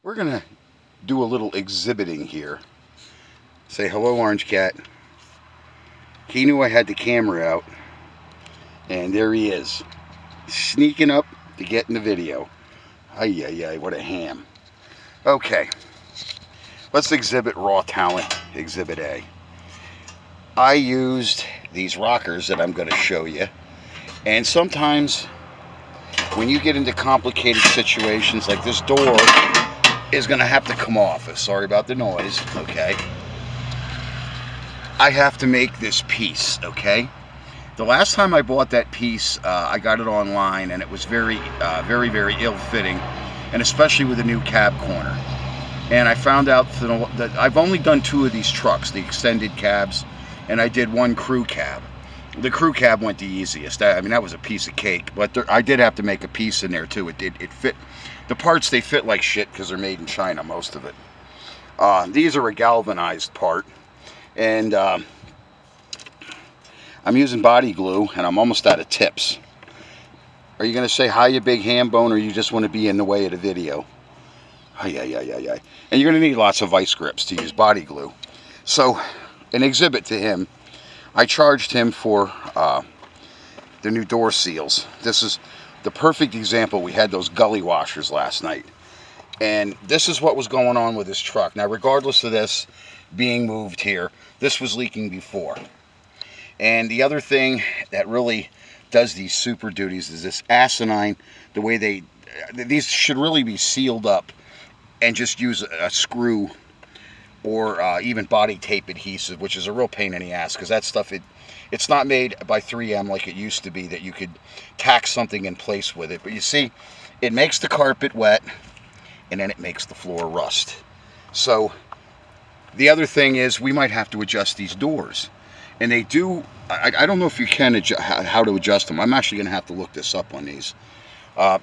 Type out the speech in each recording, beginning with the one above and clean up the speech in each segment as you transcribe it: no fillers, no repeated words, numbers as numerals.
We're gonna do a little exhibiting here. Say hello, Orange Cat. He knew I had the camera out, and there he is, sneaking up to get in the video. Ay, ay, ay, what a ham. Okay, let's exhibit raw talent, Exhibit A. I used these rockers that I'm going to show you, and sometimes when you get into complicated situations like this door is going to have to come off. Sorry about the noise, okay? I have to make this piece, okay? The last time I bought that piece, I got it online, and it was very, very ill-fitting, and especially with the new cab corner. And I found out that I've only done 2 of these trucks, the extended cabs, and I did 1 crew cab. The crew cab went the easiest. I mean, that was a piece of cake, but I did have to make a piece in there too. It fit. The parts, they fit like shit because they're made in China, most of it. These are a galvanized part, and I'm using body glue, and I'm almost out of tips. Are you going to say hi, you big ham bone, or you just want to be in the way of the video? Ay, ay, ay, ay, ay. And you're going to need lots of vice grips to use body glue. So, an exhibit to him, I charged him for the new door seals. This is the perfect example. We had those gully washers last night. And this is what was going on with this truck. Now, regardless of this being moved here, this was leaking before. And the other thing that really does these super duties is this asinine, the way these should really be sealed up and just use a screw or even body tape adhesive, which is a real pain in the ass because that stuff, it's not made by 3M like it used to be that you could tack something in place with it. But you see, it makes the carpet wet and then it makes the floor rust. So the other thing is we might have to adjust these doors. And they do, I don't know if you can how to adjust them. I'm actually going to have to look this up on these.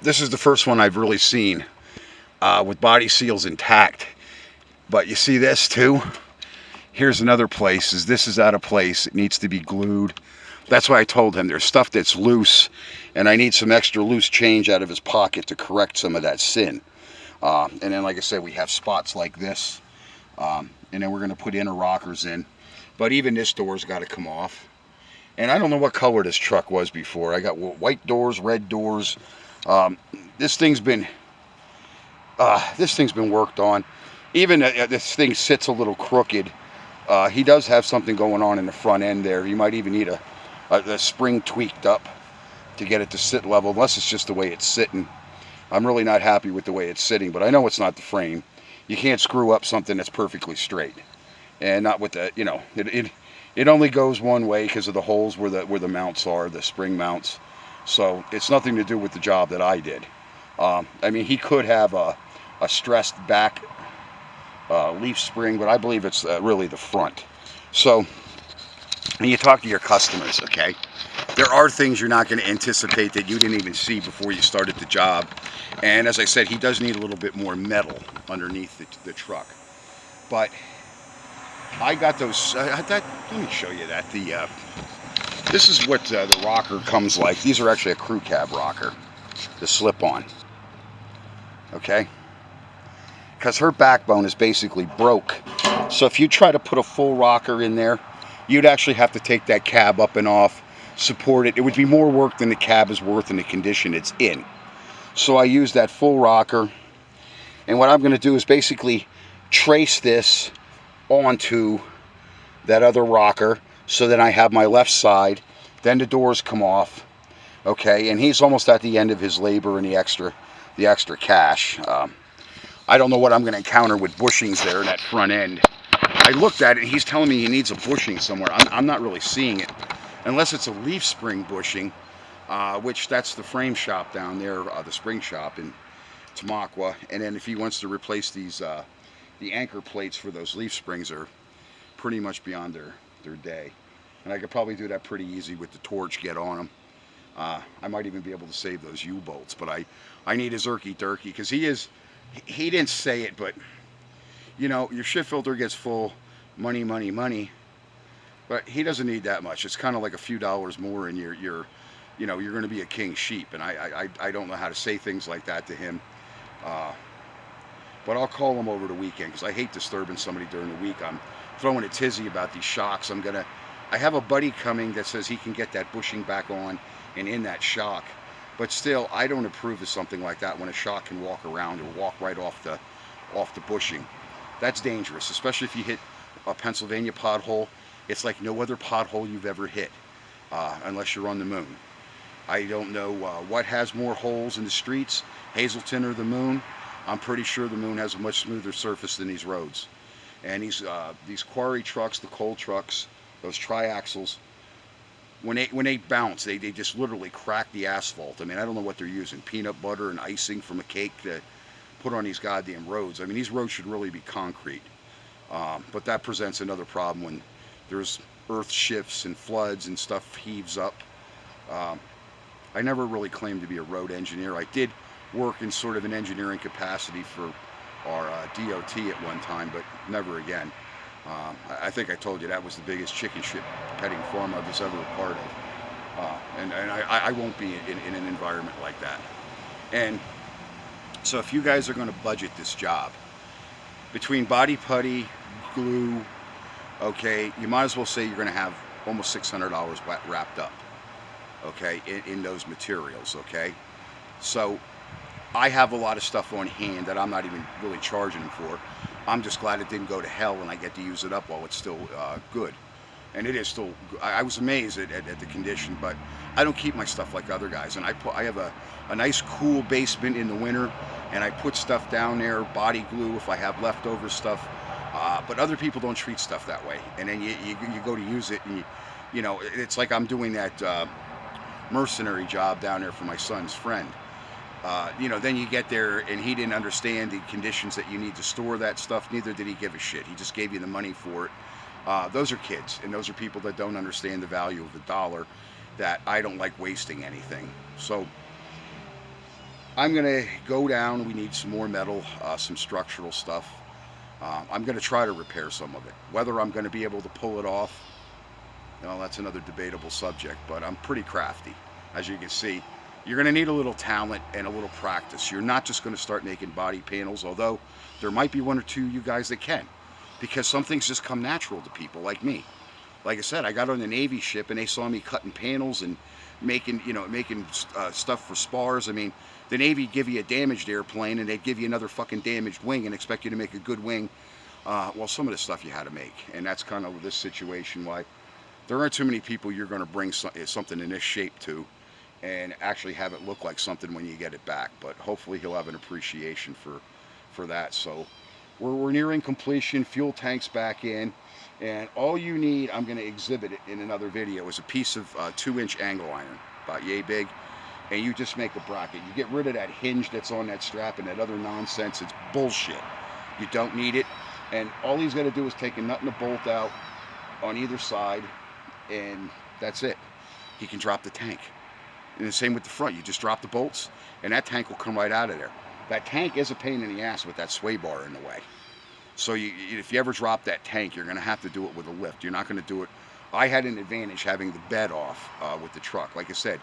This is the first one I've really seen with body seals intact. But you see this too? Here's another place. This is out of place. It needs to be glued. That's why I told him there's stuff that's loose, and I need some extra loose change out of his pocket to correct some of that sin. And then, like I said, we have spots like this. And then we're going to put inner rockers in. But even this door's got to come off. And I don't know what color this truck was before. I got white doors, red doors. This thing's been worked on. Even this thing sits a little crooked. He does have something going on in the front end there. You might even need a spring tweaked up to get it to sit level, unless it's just the way it's sitting. I'm really not happy with the way it's sitting, but I know it's not the frame. You can't screw up something that's perfectly straight. And not with the, you know, it only goes one way because of the holes where the mounts are, the spring mounts. So it's nothing to do with the job that I did. I mean, he could have a stressed back leaf spring, but I believe it's really the front. So when you talk to your customers, okay, there are things you're not going to anticipate that you didn't even see before you started the job. And as I said, he does need a little bit more metal underneath the truck. But I got those, let me show you that. This is what the rocker comes like. These are actually a crew cab rocker, the slip-on, okay? Because her backbone is basically broke. So if you try to put a full rocker in there, you'd actually have to take that cab up and off, support it. It would be more work than the cab is worth in the condition it's in. So I use that full rocker, and what I'm going to do is basically trace this onto that other rocker so that I have my left side. Then the doors come off, okay, and he's almost at the end of his labor and the extra cash. I don't know what I'm going to encounter with bushings there in that front end. I looked at it and he's telling me he needs a bushing somewhere. I'm not really seeing it unless it's a leaf spring bushing, which that's the frame shop down there, the spring shop in Tamaqua. And then if he wants to replace these the anchor plates for those leaf springs are pretty much beyond their day. And I could probably do that pretty easy with the torch, get on them. I might even be able to save those U-bolts, but I need his irky-dirky because he didn't say it, but you know, your shit filter gets full, money, but he doesn't need that much. It's kind of like a few dollars more and you're going to be a king sheep. And I don't know how to say things like that to him. But I'll call them over the weekend because I hate disturbing somebody during the week. I'm throwing a tizzy about these shocks. I have a buddy coming that says he can get that bushing back on and in that shock. But still, I don't approve of something like that when a shock can walk around or walk right off the bushing. That's dangerous, especially if you hit a Pennsylvania pothole. It's like no other pothole you've ever hit, unless you're on the moon. I don't know what has more holes in the streets, Hazleton or the moon. I'm pretty sure the moon has a much smoother surface than these roads. And these quarry trucks, the coal trucks, those triaxles, when they bounce, they just literally crack the asphalt. I mean, I don't know what they're using, peanut butter and icing from a cake to put on these goddamn roads. I mean, these roads should really be concrete. But that presents another problem when there's earth shifts and floods and stuff heaves up. I never really claimed to be a road engineer. I did work in sort of an engineering capacity for our DOT at one time, but never again. I think I told you that was the biggest chicken shit petting farm I was ever a part of. And I won't be in an environment like that. And so if you guys are going to budget this job, between body putty, glue, okay, you might as well say you're going to have almost $600 wrapped up, okay, in those materials, okay? So I have a lot of stuff on hand that I'm not even really charging them for. I'm just glad it didn't go to hell and I get to use it up while it's still good. And it is still, I was amazed at the condition, but I don't keep my stuff like other guys. And I have a nice cool basement in the winter, and I put stuff down there, body glue if I have leftover stuff. But other people don't treat stuff that way. And then you go to use it, and you know, it's like I'm doing that mercenary job down there for my son's friend. You know, then you get there and he didn't understand the conditions that you need to store that stuff. Neither did he give a shit. He just gave you the money for it. Those are kids, and those are people that don't understand the value of the dollar, that I don't like wasting anything. So I'm going to go down. We need some more metal, some structural stuff. I'm going to try to repair some of it. Whether I'm going to be able to pull it off, well, that's another debatable subject, but I'm pretty crafty. As you can see, you're going to need a little talent and a little practice. You're not just going to start making body panels, although there might be one or two of you guys that can, because some things just come natural to people like me. Like I said, I got on the Navy ship and they saw me cutting panels and making stuff for spars. I mean, the Navy give you a damaged airplane and they'd give you another fucking damaged wing and expect you to make a good wing. Well, some of the stuff you had to make, and that's kind of this situation why there aren't too many people you're going to bring something in this shape to and actually have it look like something when you get it back. But hopefully he'll have an appreciation for that. So we're nearing completion. Fuel tank's back in, and all you need, I'm going to exhibit it in another video, is a piece of 2-inch angle iron, about yay big, and you just make a bracket. You get rid of that hinge that's on that strap and that other nonsense. It's bullshit. You don't need it. And all he's got to do is take a nut and a bolt out on either side, and that's it. He can drop the tank. And the same with the front. You just drop the bolts, and that tank will come right out of there. That tank is a pain in the ass with that sway bar in the way. So if you ever drop that tank, you're going to have to do it with a lift. You're not going to do it. I had an advantage having the bed off with the truck. Like I said,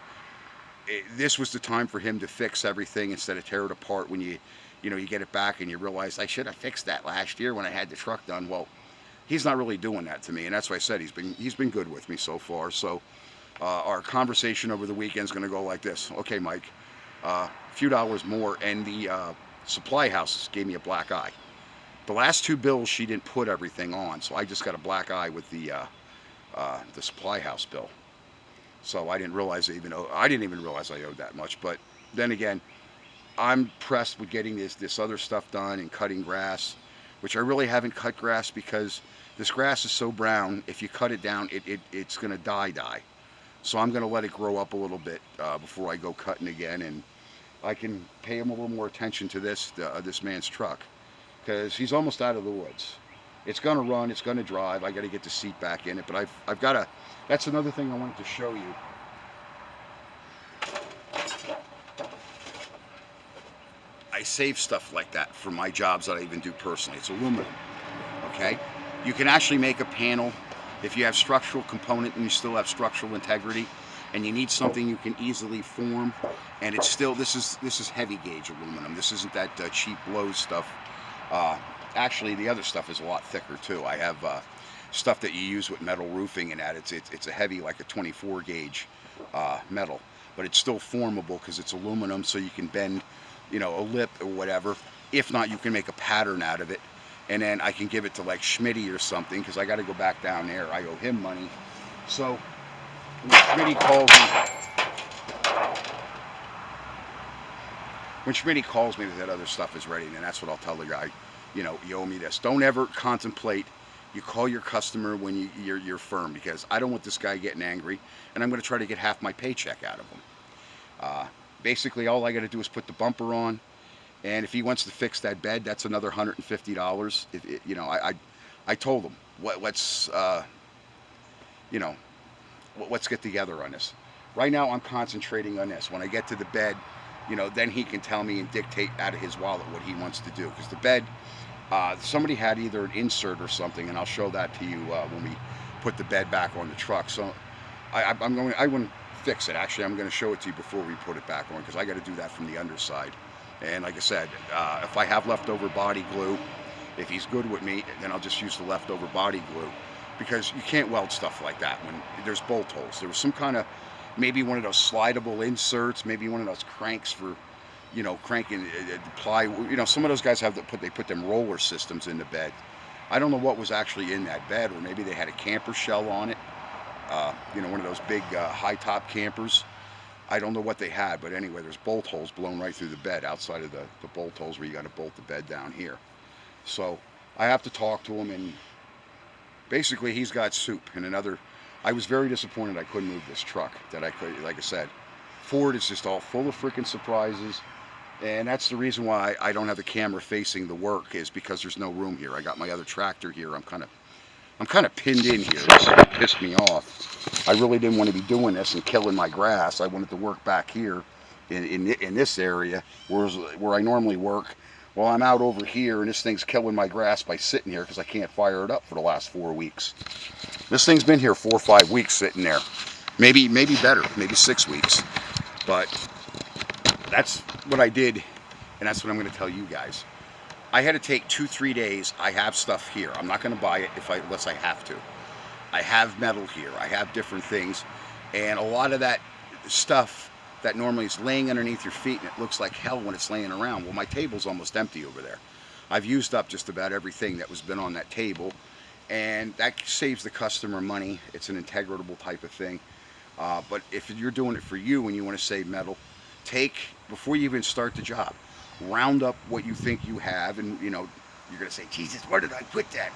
this was the time for him to fix everything instead of tear it apart when you get it back and you realize, I should have fixed that last year when I had the truck done. Well, he's not really doing that to me, and that's why I said he's been good with me so far. So our conversation over the weekend is going to go like this. Okay, Mike, a few dollars more, and the supply house gave me a black eye. The last two bills she didn't put everything on, so I just got a black eye with the supply house bill. So I didn't realize I didn't even realize I owed that much. But then again, I'm pressed with getting this other stuff done and cutting grass, which I really haven't cut grass because this grass is so brown. If you cut it down, it's going to die. So I'm going to let it grow up a little bit before I go cutting again, and I can pay him a little more attention to this man's truck, because he's almost out of the woods. It's going to run, it's going to drive. I got to get the seat back in it, but I've got to. That's another thing I wanted to show you. I save stuff like that for my jobs that I even do personally. It's aluminum, okay? You can actually make a panel if you have structural component and you still have structural integrity, and you need something you can easily form, and it's still, this is heavy gauge aluminum. This isn't that cheap Lowe's stuff. Uh, Actually, the other stuff is a lot thicker too. I have stuff that you use with metal roofing and that. It's a heavy, like a 24 gauge metal, but it's still formable because it's aluminum, so you can bend, you know, a lip or whatever. If not, you can make a pattern out of it, and then I can give it to like Schmitty or something because I got to go back down there. I owe him money, so when Schmitty calls me that other stuff is ready, then that's what I'll tell the guy. You know, you owe me this. Don't ever contemplate. You call your customer when you're firm, because I don't want this guy getting angry, and I'm going to try to get half my paycheck out of him. Basically, all I got to do is put the bumper on, and if he wants to fix that bed, that's another $150. You know, I told him let's you know, let's get together on this. Right now, I'm concentrating on this. When I get to the bed, you know, then he can tell me and dictate out of his wallet what he wants to do. Because the bed, somebody had either an insert or something, and I'll show that to you when we put the bed back on the truck. So I wouldn't fix it. Actually, I'm going to show it to you before we put it back on, because I got to do that from the underside. And like I said, if I have leftover body glue, if he's good with me, then I'll just use the leftover body glue, because you can't weld stuff like that when there's bolt holes. There was some kind of, maybe one of those slidable inserts, maybe one of those cranks for, you know, cranking ply. You know, some of those guys have they put them roller systems in the bed. I don't know what was actually in that bed, or maybe they had a camper shell on it. You know, one of those big high top campers. I don't know what they had, but anyway, there's bolt holes blown right through the bed outside of the bolt holes where you got to bolt the bed down here. So I have to talk to him, and basically he's got soup. And another, I was very disappointed I couldn't move this truck. That I could, like I said, Ford is just all full of freaking surprises, and that's the reason why I don't have the camera facing the work, is because there's no room here. I got my other tractor here. I'm kind of pinned in here. This pissed me off. I really didn't want to be doing this and killing my grass. I wanted to work back here in this area where I normally work. Well, I'm out over here, and this thing's killing my grass by sitting here because I can't fire it up for the last 4 weeks. This thing's been here 4 or 5 weeks sitting there. Maybe better, maybe 6 weeks. But that's what I did, and that's what I'm going to tell you guys. I had to take 2-3 days. I have stuff here. I'm not going to buy it unless I have to. I have metal here. I have different things, and a lot of that stuff that normally is laying underneath your feet, and it looks like hell when it's laying around. Well, my table's almost empty over there. I've used up just about everything that was been on that table, and that saves the customer money. It's an integrable type of thing. But if you're doing it for you and you want to save metal, before you even start the job, round up what you think you have, and you know, you're going to say, Jesus, where did I put that?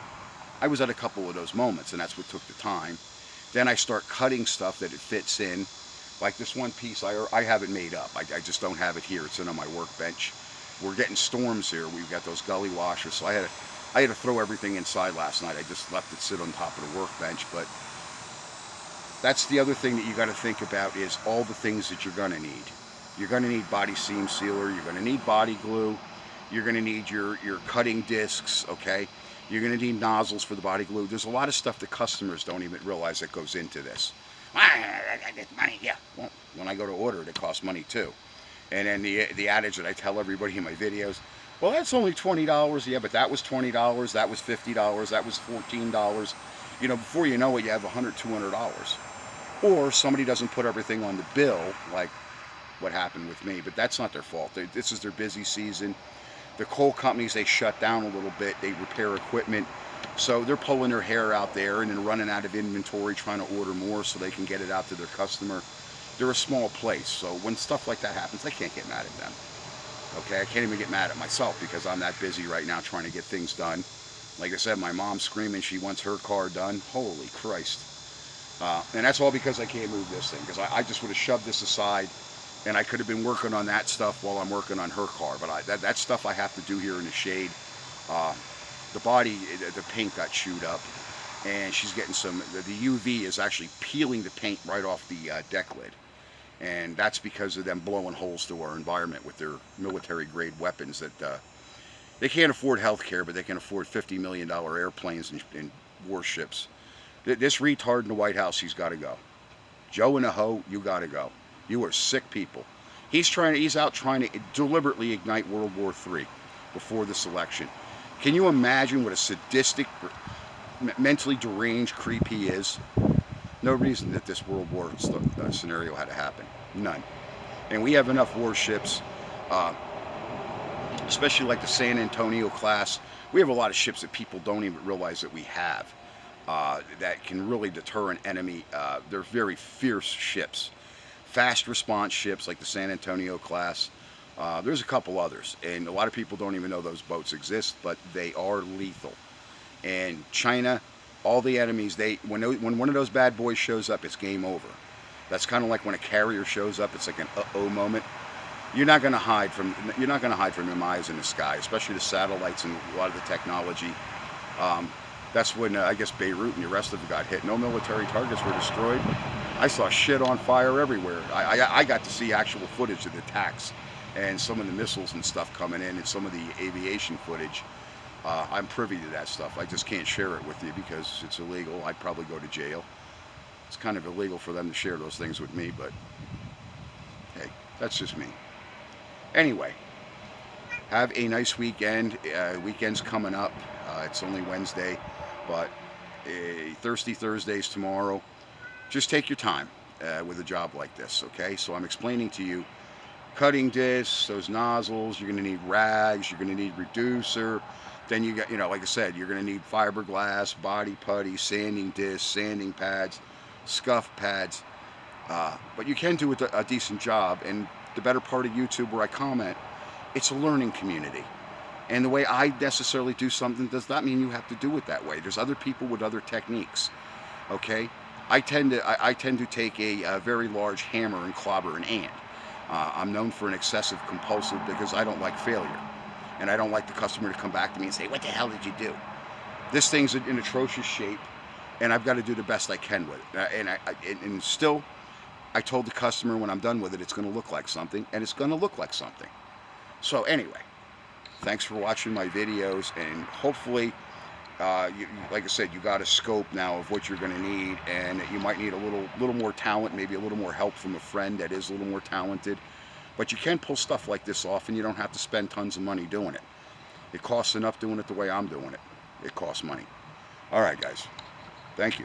I was at a couple of those moments, and that's what took the time. Then I start cutting stuff that it fits in. Like this one piece, I have it made up. I just don't have it here. It's in on my workbench. We're getting storms here. We've got those gully washers, so I had to throw everything inside last night. I just left it sit on top of the workbench. But that's the other thing that you got to think about, is all the things that you're going to need. You're going to need body seam sealer. You're going to need body glue. You're going to need your cutting discs, okay? You're going to need nozzles for the body glue. There's a lot of stuff that customers don't even realize that goes into this. Money, yeah. Well, when I go to order it, it costs money too. And then the adage that I tell everybody in my videos, well, that's only $20. Yeah, but that was $20. That was $50. That was $14. You know, before you know it, you have $100, $200. Or somebody doesn't put everything on the bill, like what happened with me. But that's not their fault. This is their busy season. The coal companies, they shut down a little bit. They repair equipment. So they're pulling their hair out there and then running out of inventory, trying to order more so they can get it out to their customer. They're a small place, so when stuff like that happens, I can't get mad at them. Okay, I can't even get mad at myself because I'm that busy right now trying to get things done. Like I said, my mom's screaming she wants her car done. Holy Christ. And that's all because I can't move this thing, because I just would have shoved this aside, and I could have been working on that stuff while I'm working on her car. But that stuff I have to do here in the shade. The body, the paint got chewed up, and she's getting the UV is actually peeling the paint right off the deck lid. And that's because of them blowing holes through our environment with their military-grade weapons that they can't afford health care, but they can afford $50 million airplanes and warships. This retard in the White House, he's got to go. Joe in a hoe, you got to go. You are sick people. He's out trying to deliberately ignite World War III before this election. Can you imagine what a sadistic, mentally deranged creep he is? No reason that this World War scenario had to happen. None. And we have enough warships, uh, especially like the San Antonio class. We have a lot of ships that people don't even realize that we have, that can really deter an enemy. They're very fierce ships. Fast response ships like the San Antonio class. There's a couple others, and a lot of people don't even know those boats exist, but they are lethal. And China, all the enemies, when one of those bad boys shows up, it's game over. That's kind of like when a carrier shows up. It's like an uh-oh moment. You're not going to hide from them eyes in the sky, especially the satellites and a lot of the technology. That's when I guess Beirut and the rest of it got hit. No military targets were destroyed. I saw shit on fire everywhere. I got to see actual footage of the attacks and some of the missiles and stuff coming in, and some of the aviation footage. I'm privy to that stuff. I just can't share it with you because it's illegal. I'd probably go to jail. It's kind of illegal for them to share those things with me, but hey, that's just me. Anyway, have a nice weekend. Weekend's coming up. It's only Wednesday, but Thirsty Thursday's tomorrow. Just take your time with a job like this, okay? So I'm explaining to you cutting discs, those nozzles, you're going to need rags, you're going to need reducer. Then you got, like I said, you're going to need fiberglass, body putty, sanding discs, sanding pads, scuff pads. But you can do a decent job. And the better part of YouTube where I comment, it's a learning community. And the way I necessarily do something does not mean you have to do it that way. There's other people with other techniques, okay? I tend to take a very large hammer and clobber an ant. I'm known for an excessive compulsive because I don't like failure. And I don't like the customer to come back to me and say, what the hell did you do? This thing's in atrocious shape, and I've got to do the best I can with it. And still, I told the customer when I'm done with it, it's going to look like something, and it's going to look like something. So anyway, thanks for watching my videos, and hopefully, like I said, you got a scope now of what you're going to need, and you might need a little more talent, maybe a little more help from a friend that is a little more talented. But you can pull stuff like this off, and you don't have to spend tons of money doing it. It costs enough doing it the way I'm doing it. It costs money. All right, guys. Thank you.